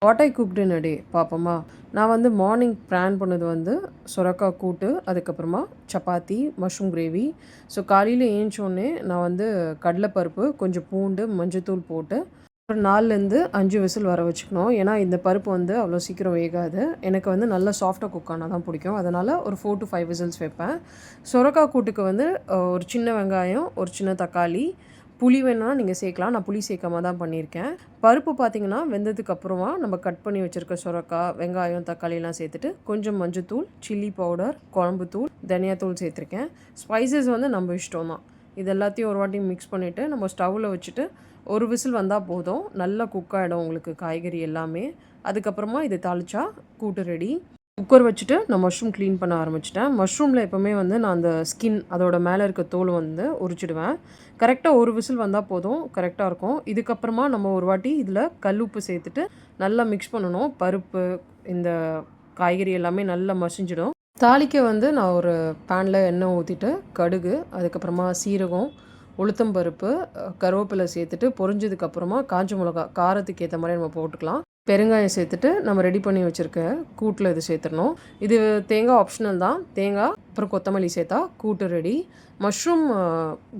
What I cooked இன் அ டே பார்ப்போமா. நான் வந்து மார்னிங் பிளான் பண்ணது வந்து சுரக்காய் கூட்டு, அதுக்கப்புறமா சப்பாத்தி, மஷ்ரூம் கிரேவி. ஸோ காலையில் ஏஞ்சோடனே நான் வந்து கடலைப்பருப்பு, கொஞ்சம் பூண்டு, மஞ்சத்தூள் போட்டு ஒரு 4லேருந்து 5 விசில் வர வச்சுக்கணும். ஏன்னா இந்த பருப்பு வந்து அவ்வளோ சீக்கிரம் வேகாது. எனக்கு வந்து நல்லா சாஃப்டாக குக் ஆனால் தான் பிடிக்கும். அதனால் ஒரு 4 to 5 விசில்ஸ் வைப்பேன். சுரக்காய் கூட்டுக்கு வந்து ஒரு சின்ன வெங்காயம், ஒரு சின்ன தக்காளி, புளி வேணும்னா நீங்கள் சேர்க்கலாம். நான் புளி சேர்க்காம தான் பண்ணியிருக்கேன். பருப்பு பார்த்திங்கன்னா வெந்ததுக்கு அப்புறமா நம்ம கட் பண்ணி வச்சுருக்க சுரக்காய், வெங்காயம், தக்காளிலாம் சேர்த்துட்டு கொஞ்சம் மஞ்சத்தூள், சில்லி பவுடர், குழம்பு தூள், தனியாத்தூள் சேர்த்துருக்கேன். ஸ்பைசஸ் வந்து நம்ம இஷ்டம் தான். இது எல்லாத்தையும் ஒரு வாட்டி மிக்ஸ் பண்ணிவிட்டு நம்ம ஸ்டவ்வில் வச்சுட்டு ஒரு விசில் வந்தால் போதும். நல்லா குக் ஆகிடும் உங்களுக்கு காய்கறி எல்லாமே. அதுக்கப்புறமா இதை தாளித்தா கூட்டு ரெடி. குக்கர் வச்சுட்டு நான் மஷ்ரூம் க்ளீன் பண்ண ஆரம்பிச்சிட்டேன். மஷ்ரூமில் எப்போவுமே வந்து நான் அந்த ஸ்கின் அதோட மேலே இருக்க தோல் வந்து உரிச்சிடுவேன். கரெக்டாக ஒரு விசில் வந்தால் போதும், கரெக்டாக இருக்கும். இதுக்கப்புறமா நம்ம ஒரு வாட்டி இதில் கல் உப்பு சேர்த்துட்டு நல்லா மிக்ஸ் பண்ணணும். பருப்பு, இந்த காய்கறி எல்லாமே நல்லா மசிஞ்சிடும். தாளிக்க வந்து நான் ஒரு பேனில் எண்ணெய் ஊற்றிட்டு கடுகு, அதுக்கப்புறமா சீரகம், உளுத்தம்பருப்பு, கருவேப்பிலை சேர்த்துட்டு பொரிஞ்சதுக்கப்புறமா காஞ்ச மிளகா காரத்துக்கு ஏற்ற மாதிரி நம்ம போட்டுக்கலாம். பெருங்காயம் சேர்த்துட்டு நம்ம ரெடி பண்ணி வச்சுருக்க கூட்டில் இது சேர்த்துடணும். இது தேங்காய் ஆப்ஷனல் தான். தேங்காய் அப்புறம் கொத்தமல்லி சேர்த்தா கூட்டு ரெடி. மஷ்ரூம்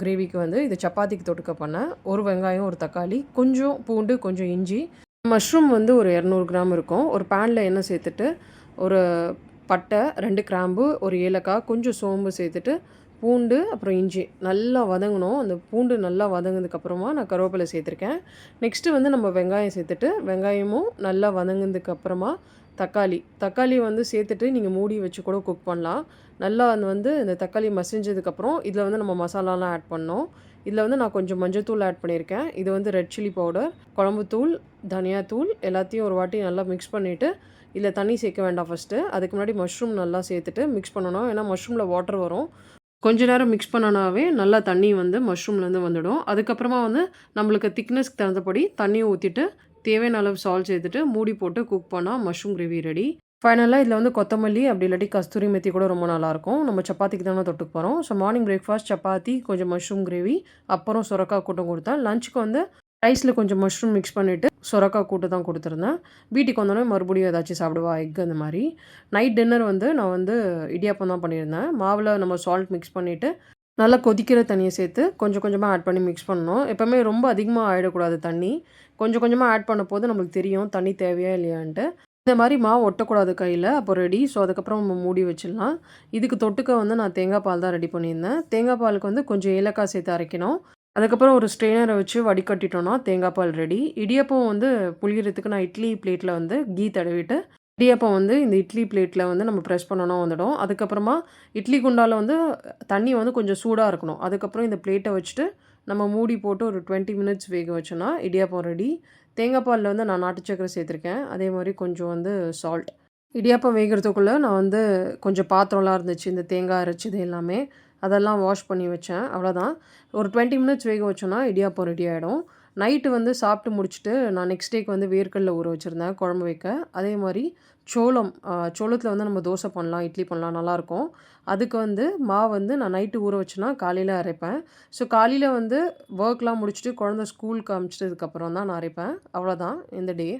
கிரேவிக்கு வந்து இது சப்பாத்திக்கு தொட்டுக்க பண்ணேன். ஒரு வெங்காயம், ஒரு தக்காளி, கொஞ்சம் பூண்டு, கொஞ்சம் இஞ்சி. மஷ்ரூம் வந்து ஒரு 200 கிராம் இருக்கும். ஒரு பேனில் எண்ணெய் சேர்த்துட்டு ஒரு பட்டை, 2 கிராம்பு, ஒரு ஏலக்காய், கொஞ்சம் சோம்பு சேர்த்துட்டு பூண்டு அப்புறம் இஞ்சி நல்லா வதங்கணும். அந்த பூண்டு நல்லா வதங்கினதுக்கப்புறமா நான் கருவேப்பிலை சேர்த்துருக்கேன். நெக்ஸ்ட்டு வந்து நம்ம வெங்காயம் சேர்த்துட்டு வெங்காயமும் நல்லா வதங்கினதுக்கப்புறமா தக்காளி வந்து சேர்த்துட்டு நீங்கள் மூடி வச்சு கூட குக் பண்ணலாம். நல்லா வந்து இந்த தக்காளி மசிஞ்சதுக்கப்புறம் இதில் வந்து நம்ம மசாலாலாம் ஆட் பண்ணோம். இதில் வந்து நான் கொஞ்சம் மஞ்சத்தூள் ஆட் பண்ணியிருக்கேன். இது வந்து ரெட் சில்லி பவுடர், குழம்புத்தூள், தனியாத்தூள் எல்லாத்தையும் ஒரு வாட்டி நல்லா மிக்ஸ் பண்ணிவிட்டு இதில் தண்ணி சேர்க்க வேண்டாம் ஃபஸ்ட்டு. அதுக்கு முன்னாடி மஷ்ரூம் நல்லா சேர்த்துட்டு மிக்ஸ் பண்ணணும். ஏன்னா மஷ்ரூமில் வாட்டர் வரும். கொஞ்ச நேரம் மிக்ஸ் பண்ணனாவே நல்லா தண்ணி வந்து மஷ்ரூம்லேருந்து வந்துடும். அதுக்கப்புறமா வந்து நம்மளுக்கு திக்னஸ்க்கு தகுந்தபடி தண்ணியை ஊற்றிட்டு தேவையான அளவு சால்ட் சேர்த்துட்டு மூடி போட்டு குக் பண்ணால் மஷ்ரூம் கிரேவி ரெடி. ஃபைனலாக இதில் வந்து கொத்தமல்லி அப்படி இல்லாட்டி கஸ்தூரி மெத்தி கூட ரொம்ப நல்லாயிருக்கும். நம்ம சப்பாத்திக்கு தானே தொட்டுக்கு போகிறோம். ஸோ மார்னிங் பிரேக்ஃபாஸ்ட் சப்பாத்தி, கொஞ்சம் மஷ்ரூம் கிரேவி, அப்புறம் சுரக்காய் கூட்டம் கொடுத்தேன். லஞ்சுக்கு வந்து ரைஸில் கொஞ்சம் மஷ்ரூம் மிக்ஸ் பண்ணிவிட்டு சுரக்காய் கூட்டு தான் கொடுத்துருந்தேன். வீட்டுக்கு வந்தோடனே மறுபடியும் ஏதாச்சும் சாப்பிடுவா, எக் அந்த மாதிரி. நைட் டின்னர் வந்து நான் வந்து இடியாப்பம் தான் பண்ணியிருந்தேன். மாவில் நம்ம சால்ட் மிக்ஸ் பண்ணிவிட்டு நல்லா கொதிக்கிற தண்ணியை சேர்த்து கொஞ்சம் கொஞ்சமாக ஆட் பண்ணி மிக்ஸ் பண்ணணும். எப்போவுமே ரொம்ப அதிகமாக ஆகிடக்கூடாது தண்ணி. கொஞ்சம் கொஞ்சமாக ஆட் பண்ண போது நம்மளுக்கு தெரியும் தண்ணி தேவையா இல்லையான்ட்டு. இந்த மாதிரி மாவு ஒட்டக்கூடாது கையில். அப்போ ரெடி. ஸோ அதுக்கப்புறம் நம்ம மூடி வச்சிடலாம். இதுக்கு தொட்டுக்க வந்து நான் தேங்காய் பால் தான் ரெடி பண்ணியிருந்தேன். தேங்காய் பாலுக்கு வந்து கொஞ்சம் ஏலக்காய் சேர்த்து அரைக்கணும். அதுக்கப்புறம் ஒரு ஸ்ட்ரெயினரை வச்சு வடிகட்டிட்டோன்னா தேங்காய் பால் ரெடி. இடியாப்பம் வந்து புளியறதுக்கு நான் இட்லி பிளேட்டில் வந்து கீ தடவிட்டு இடியாப்பம் வந்து இந்த இட்லி பிளேட்டில் வந்து நம்ம ப்ரெஸ் பண்ணோன்னா வந்துடும். அதுக்கப்புறமா இட்லி குண்டாவில் வந்து தண்ணி வந்து கொஞ்சம் சூடாக இருக்கணும். அதுக்கப்புறம் இந்த பிளேட்டை வச்சுட்டு நம்ம மூடி போட்டு ஒரு 20 மினிட்ஸ் வேக வச்சோன்னா இடியாப்பம் ரெடி. தேங்காய் பாலில் வந்து நான் நாட்டு சக்கரை சேர்த்துருக்கேன். அதே மாதிரி கொஞ்சம் வந்து சால்ட். இடியாப்பம் வேகிறதுக்குள்ளே நான் வந்து கொஞ்சம் பாத்திரம்லாம் இருந்துச்சு. இந்த தேங்காய் அரைச்சது எல்லாமே அதெல்லாம் வாஷ் பண்ணி வச்சேன். அவ்வளோதான். ஒரு 20 மினிட்ஸ் வேக வச்சோன்னா இடியாப்பம் ரெடி ஆகிடும். நைட்டு வந்து சாப்பிட்டு முடிச்சுட்டு நான் நெக்ஸ்ட் டேக்கு வந்து வேர்க்கடல ஊற வச்சுருந்தேன் குழம்பு வைக்க. அதே மாதிரி சோளத்தில் வந்து நம்ம தோசை பண்ணலாம், இட்லி பண்ணலாம், நல்லாயிருக்கும். அதுக்கு வந்து மாவு வந்து நான் நைட்டு ஊற வச்சேன்னா காலையில் அரைப்பேன். ஸோ காலையில் வந்து ஒர்க்லாம் முடிச்சுட்டு குழந்த ஸ்கூலுக்கு அனுப்பிச்சிட்டதுக்கப்புறம் தான் நான் அரைப்பேன். அவ்வளோதான் இந்த டே.